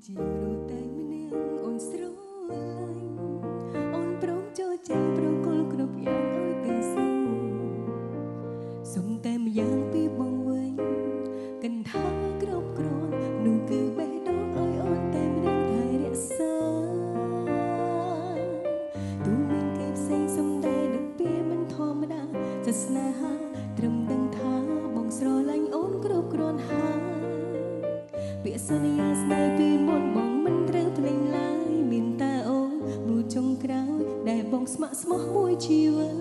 ជាមនុស្សតែម្នាក់អូនស្រឡាញ់អូនព្រមចូលចិត្តប្រកល់គ្រប់យ៉ាងឲ្យទាំងសួរសុំតែម្យ៉ាងពីបងវិញកណ្ថាគ្រប់គ្រាន់នោះគឺបេះដូងឲ្យអូនតែម្នាក់ថែរក្សាទូមានគេផ្សេងសំដែងដឹកពីមិនធម្មតាសាសនាត្រឹមដឹងថាបងស្រឡាញ់អូនគ្រប់គ្រាន់ហើយពាក្យសន្យាស្នេហ៍ពីមុនបងមិនត្រូវភ្លេចឡើយមានតែអូនមួយចុងក្រោយដែលបងស្ម័គ្រស្មោះមួយជីវិត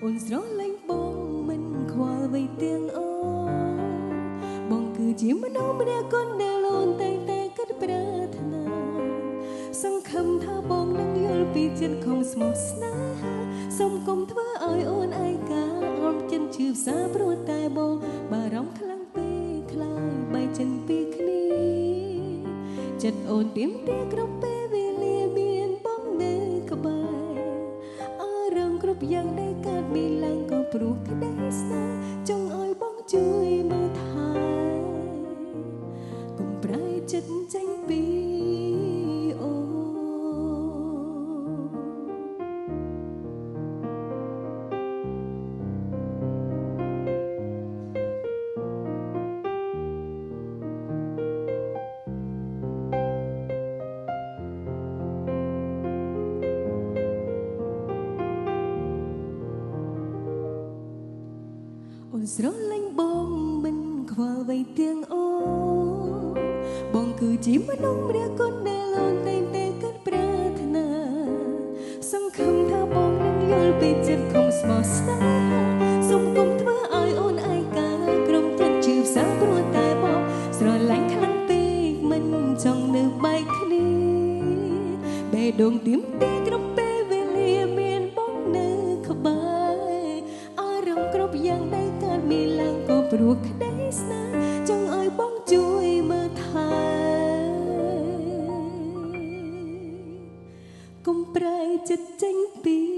អូនស្រឡាញ់បងមិនខ្វល់អ្វីទាំងអូនបងគឺជាមនុស្សម្នាក់คนដែលអូនតែងតែគិតប្រាថ្នាសង្ឃឹមថាបងនឹងយល់ពីចិត្តของស្មោះស្នេហាសូមកុំធ្វើឲ្យអូនឯកាអូនចិនឈឺផ្សាព្រោះតែបងបារម្ភខ្លាំងពេកខ្លាយបែកចិនពីគ្នាចិត្តអូនទៀមទាគ្រប់ពេលវេលាមានបងនៅក្បែរអារម្មណ៍គ្រប់យ៉ាងដែលកើតមានឡើងក៏ព្រោះក្តីស្នេហ៍ចង់ឲ្យបងជួយមើលថែកុំប្រែចិត្តចេញពីអូនអូនស្រឡាញ់បងមិនខ្វល់អ្វីទាំងអូនបងគឺជាមនុស្សម្នាក់คนដែលអូនតែងតែគិតប្រាថ្នាសង្ឃឹមថាបងនឹងយល់ពីចិត្តของស្មោះស្នេហាសូមកុំធ្វើឲ្យអូនឯកាក្រុមចិត្តជឿផ្សាព្រោះតែបងស្រឡាញ់ខ្លាំងពេកមិនចង់នៅបែកគ្នាបេះដូងទៀមទាគ្រប់ពេលវេលាមានបងនៅក្បែរអារម្មណ៍គ្រប់យ៉ាងដែលកើតមានឡើងក៏ព្រោះក្តីស្នេហ៍ចង់ឲ្យបងជួយមើលថែកុំប្រែចិត្តចេញពី